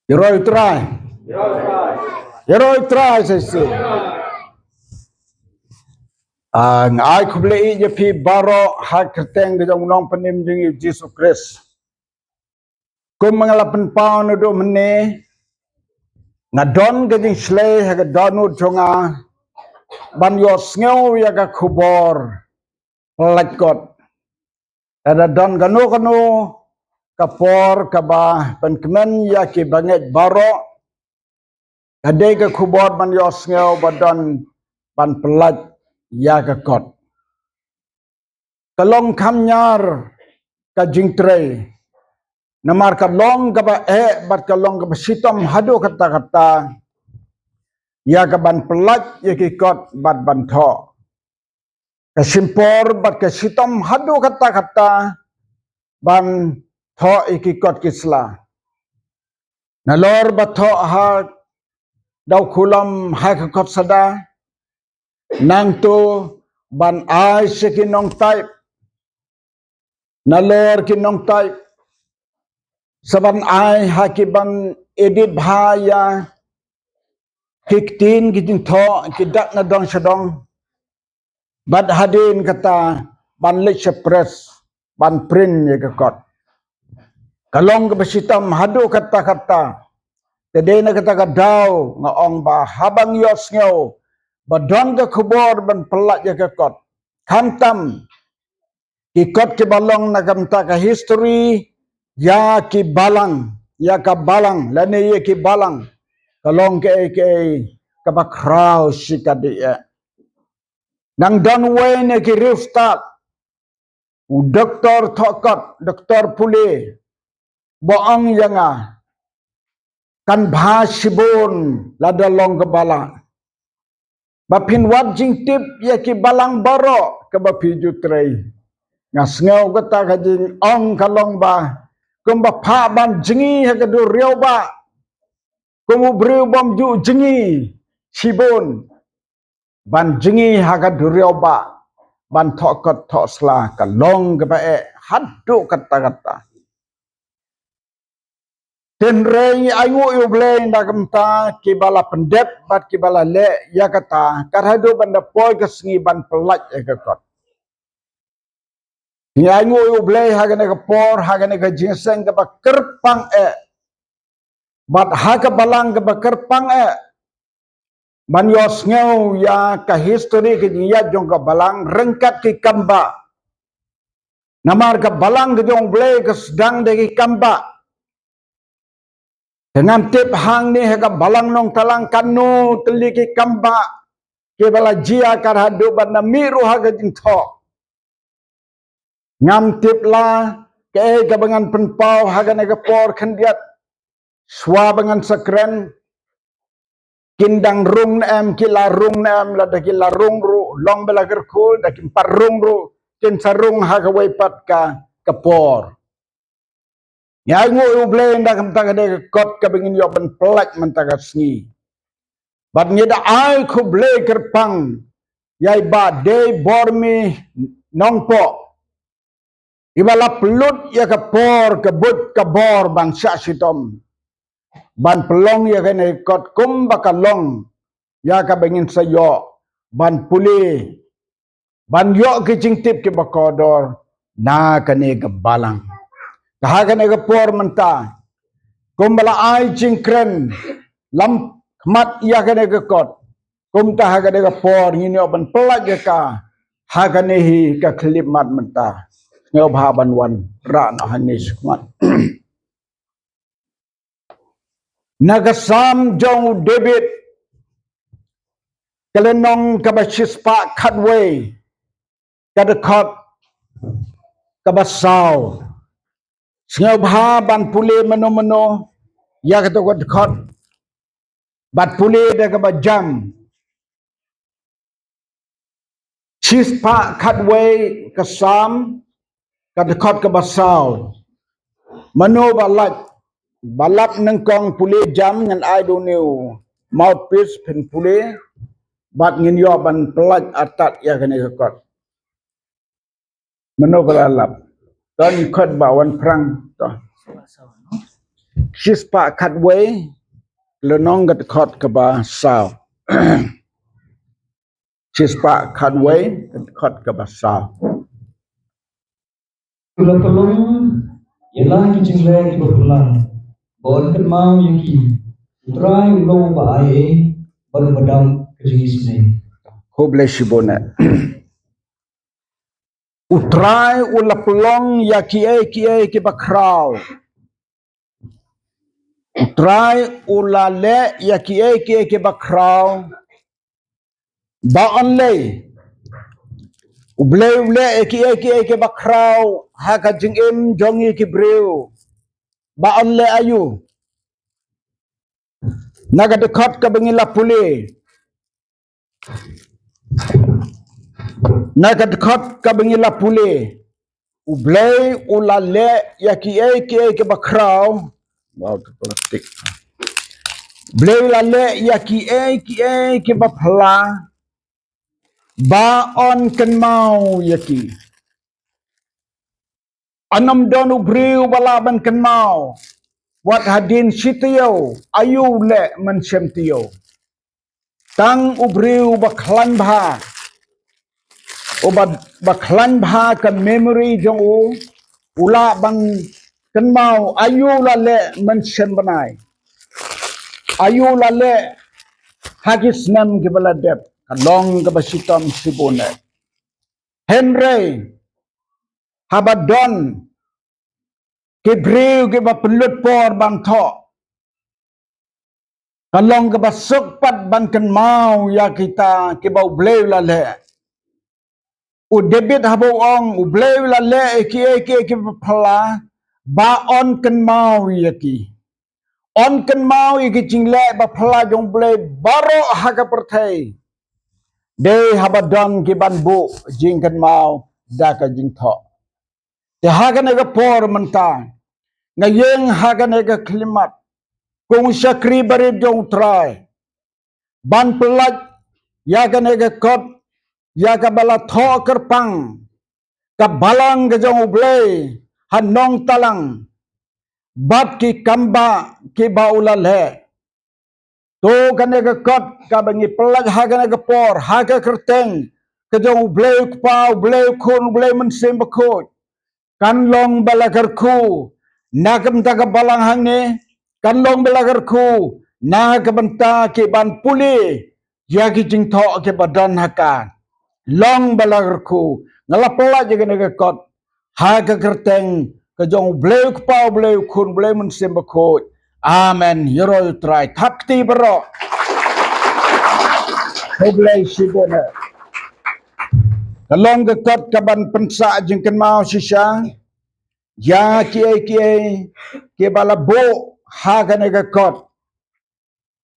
Heroi try. Heroi try sesi. Ngai kublei je pi baro hak kerteng de jong nong penim jing Jesus Christ. Kum mangalapan pau no do mene ngadon ke jing slay ha donu jonga ban yo sngew ya ga kubor lakot. Ada don ganu kapor kaba penkemen ya ki banget baro ade ke kubor ban yo sngew badon ban pelat ya ke kot. Kalong kamnyar ka jingtre namar kalong ka ba bat kalong ka ba sitom hadu kata ya ka ban pelat ya ki kot bat ban tho kasimpor bat ka sitom hadu kata ban tho iki kot kisla nalor bat tho ha dau kulam ha ka kot sada nang tu ban ai sekinong type nalor kinong type saban ai hakiban edit bahaya kiktin kiting tho kidak na dong sedong bad hadin kata ban lech press ban print ye ke kot kalong ke besitam hadu kata tede na kata kadau ngaong ba habang yos ngeu badon ke kubor ban pelat ye ke kot kantam ikot ke balong na kamta ka history ya ki balang ya ka balang lane ye ki balang kalong ke ba kraw sikadi ya nang don wen ki restart doktor thokot doktor pule boang yanga kan bhasibon lada long ke bala bapin wat jing tip ya ki balang baro ke bapiju trei ngasngau kata kajing ong kalong ba kumba pha ban jingi ha ka du riau ba kumu bru bom ju jingi sibon ban jingi ha ka du riau ba ban thokot thosla kalong ke ba hadu kata ten rei ayu yu bleng da kamta ki bala pendep bat ki bala le ya kata karhadu banda poi ke sengi ban pelat ya ke kot ni ayu yu bleng ha ne ke por ha ne ke jingseng ke ba kerpang bat ha ke balang ke ba kerpang man yos ngeu ya ka history ke ya jong ke balang rengkat ki kamba namar ke balang ke jong bleng ke sedang de ki kamba dengan tip hang ni hega balang nong talang kanu teliki kamba ke bala jia karhadu bana miru haga jintho ngam tip la ke gabangan penpau haga nega por khandiat swa bangan sakren kindang rung em kila rung em la da kila rung ru long bela gerkul da kin parung ru kin sarung haga wepat ka kapor ya ngu bleng da kam taga de kot ka bengin yo ban pelak mentaga sngi bat ngeda ai khu ble kerpang yai ba de bormi nongpo ibala pelut ya ka por ka but ka bor ban sya sitom ban pelong ya ka ne kot kum bakalong ya ka bengin sayo ban puli ban yo ke jingtip ke bakodor na ka ne ka balang ka ne ka por menta kumbala ai jingkren lam khmat ya ka ne ka kot kum ta ha ka ne ka por ngini oban pelak ya ka ha ka ne hi ka klip mat menta ngau bha ban wan ra na hanis khmat nagasam jong David kalenong kabashispa khatway kadakot kabasau ngau bha ban pule mano ya ka to kot bat pule de ka bajam chispa khatway kasam kadakot kabasau mano balat nengkong pule jam ngan ai do new mouthpiece pen pule bat ngin yo ban pelat atat ya kene kot Menogalap. Don khot ba wan prang to. Shispa katway lenong gat khot ka ba sao. Shispa katway khot ka ba sao. Kulapalong ialah kijinglek berpulang. Bon kenmau yaki. Utrai ulong ba ae berbedam kejingisne. Who bless you bonnet. Utrai ulapalong yaki ki bakraw. Utrai ulale yaki ki bakraw. Ba onlay. Uble ki bakraw haka jingim jongi ki brew. Ba onle ayu. Naga dekat ka bangila puli. Naga dekat ka bangila puli. Uble ulale yaki ki bakraw. Wow, plastik. Uble ulale yaki ki bapla. Ba on ken mau yaki. Anam don ubriu balaban ken mau. Wat hadin sitiyo ayu le mencem tiyo. Tang ubriu baklan bha. Obat baklan bha ke memory jong u. Ula bang ken mau ayu la le mencem benai. Ayu la le hagis nam ke baladep. Kalong ke basitam sibone. Henry Habadon ke briu ke bapelut por bang tho. Kalong ke basuk pat ban ken mau ya kita ke bau bleu la le. U debit habo ong u bleu la le ki pala ba on ken mau ya ki. On ken mau ya ki jingle ba pala jong bleu baro haga pertai. De habadon ke ban bu jing ken mau da ka jing tho. Te haga ne ga por mentang. Ngayeng haga ne ga klimat. Kung syakri bari jong try. Ban pelat yaga nega kot yaga bala tho kerpang ka balang ke jong ublei hanong talang bat ki kamba ki baula le to kanega kot ka bangi pelat haga nega por haga kerteng ke jong ublei pa ublei kun ublei mensim bekot kan long bala kerku nagam taga balang hangne kan long bala kerku nagamenta ki ban puli yagi jing tho ke badan hakan long balagarku ngalapala je gane kot ha ke kerteng ke jong bleu pa bleu kun bleu mun sembako amen yoro try takti bro bleu sibona kalong ke kot kaban pensa jing ken mau sisa ya ki bala bo ha gane kot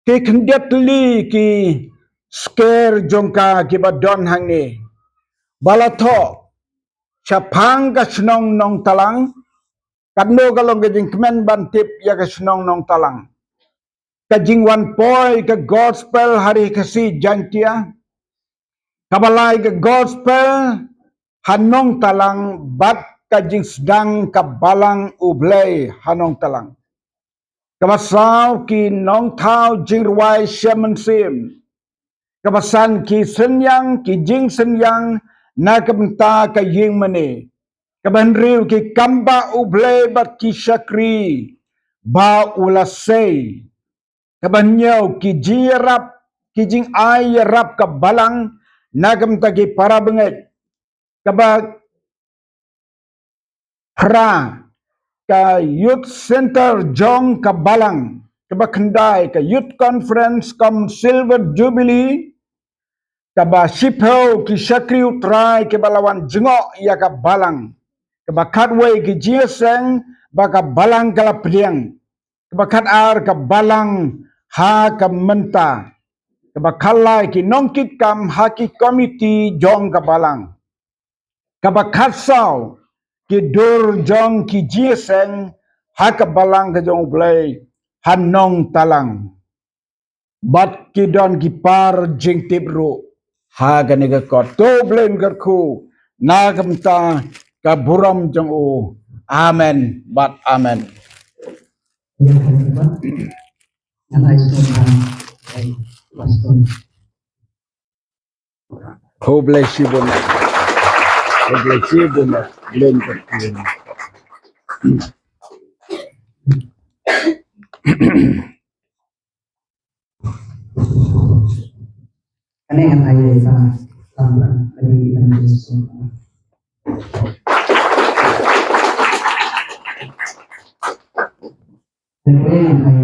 ki kendetli ki scare jongka ki badon hangni balato chapang ka snong nong talang kadno galong gajing kemen bantip ya ka snong nong talang kajing wan poi ka gospel hari kasi jantia kabalai ka gospel hanong talang bat kajing sedang kabalang ublay hanong talang kabasaw ki nong tau jing ruai shemen sim kabasan ki senyang ki jing senyang na kabenta ka ying mani kabanriu ki kamba uble bat ki syakri ba ulasay kabanyau ki jirap ki jing ay rap ka balang na kabenta ki para benget kaba pra ka youth center jong ka balang kaba kendai ka youth conference kam silver jubilee kaba shipho ki syakri utrai ke balawan jengok ya ka balang kaba katway ki jieseng baka balang kala priang kaba kat ar ka balang ha ka menta kaba kalai ki nongkit kam ha ki komiti jong ka balang kaba katsau ki dur jong ki jieseng ha ka balang ka jong blay hanong talang bat ki don ki par jing tibru ha ganega kot to blame garku nagamta kaburam jang u. Amen. But amen. Ya Pak. Yang ay sundan ay pastor. God bless you, Buna. God bless you, Buna. Glenn Kapil. Kani yang ay sa tamban dari Tuhan Yesus. Dan yang ay